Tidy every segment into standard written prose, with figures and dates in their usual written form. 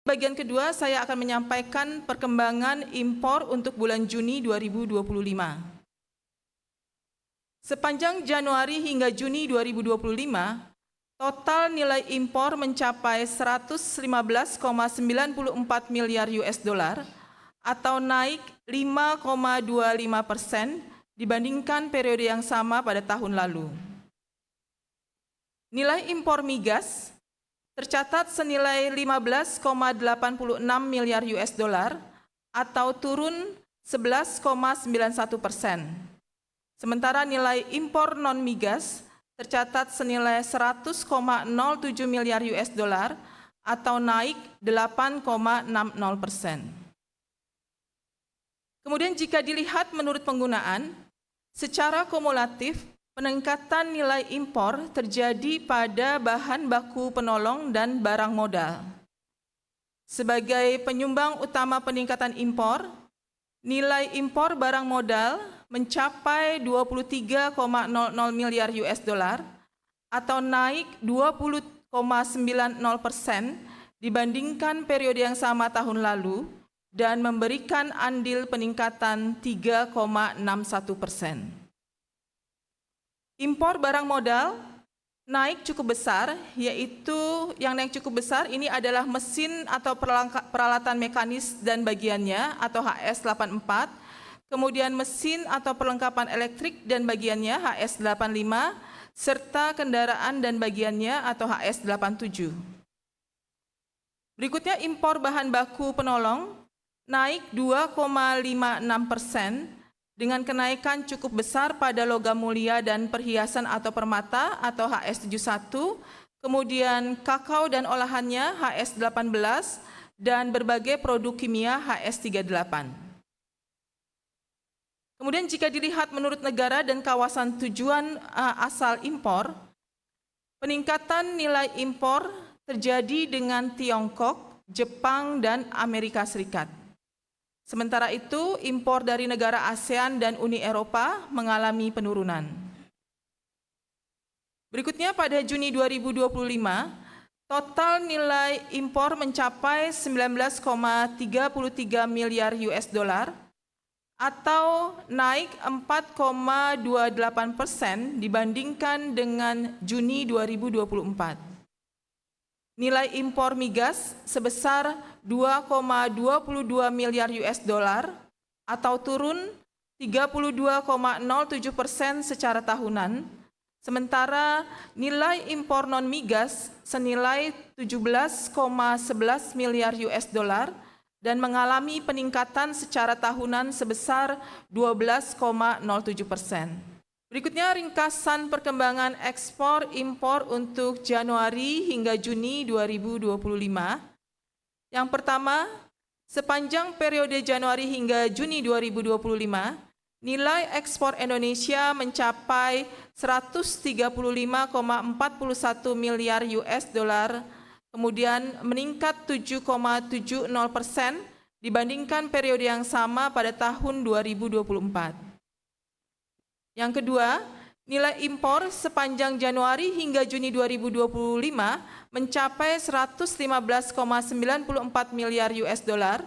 Bagian kedua, saya akan menyampaikan perkembangan impor untuk bulan Juni 2025. Sepanjang Januari hingga Juni 2025, total nilai impor mencapai 115,94 miliar US dollar atau naik 5,25% dibandingkan periode yang sama pada tahun lalu. Nilai impor migas tercatat senilai 15,86 miliar US dollar atau turun 11,91%. Sementara nilai impor non-migas tercatat senilai 100,07 miliar US dollar atau naik 8,60%. Kemudian jika dilihat menurut penggunaan, secara kumulatif peningkatan nilai impor terjadi pada bahan baku penolong dan barang modal. Sebagai penyumbang utama peningkatan impor, nilai impor barang modal mencapai 23,00 miliar US dollar atau naik 20,90% dibandingkan periode yang sama tahun lalu dan memberikan andil peningkatan 3,61%. Impor barang modal naik cukup besar, yaitu yang naik cukup besar ini adalah mesin atau peralatan mekanis dan bagiannya atau HS84, kemudian mesin atau perlengkapan elektrik dan bagiannya HS85, serta kendaraan dan bagiannya atau HS87. Berikutnya impor bahan baku penolong naik 2,56%, dengan kenaikan cukup besar pada logam mulia dan perhiasan atau permata atau HS71, kemudian kakao dan olahannya HS18, dan berbagai produk kimia HS38. Kemudian jika dilihat menurut negara dan kawasan tujuan asal impor, peningkatan nilai impor terjadi dengan Tiongkok, Jepang, dan Amerika Serikat. Sementara itu, impor dari negara ASEAN dan Uni Eropa mengalami penurunan. Berikutnya pada Juni 2025, total nilai impor mencapai 19,33 miliar US dollar atau naik 4,28% dibandingkan dengan Juni 2024. Nilai impor migas sebesar 2,22 miliar US dollar atau turun 32,07% secara tahunan, sementara nilai impor non-migas senilai 17,11 miliar US dollar dan mengalami peningkatan secara tahunan sebesar 12,07%. Berikutnya ringkasan perkembangan ekspor impor untuk Januari hingga Juni 2025. Yang pertama, sepanjang periode Januari hingga Juni 2025, nilai ekspor Indonesia mencapai 135,41 miliar US dollar, kemudian meningkat 7,70% dibandingkan periode yang sama pada tahun 2024. Yang kedua, nilai impor sepanjang Januari hingga Juni 2025 mencapai 115,94 miliar US dollar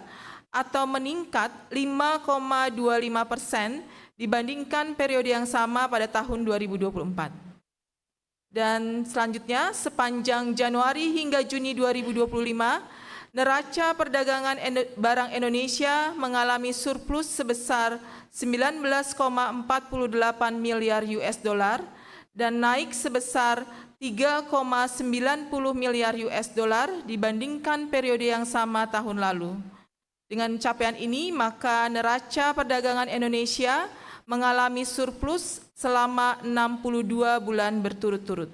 atau meningkat 5,25% dibandingkan periode yang sama pada tahun 2024. Dan selanjutnya, sepanjang Januari hingga Juni 2025, neraca perdagangan barang Indonesia mengalami surplus sebesar 19,48 miliar US dollar dan naik sebesar 3,90 miliar US dollar dibandingkan periode yang sama tahun lalu. Dengan capaian ini, maka neraca perdagangan Indonesia mengalami surplus selama 62 bulan berturut-turut.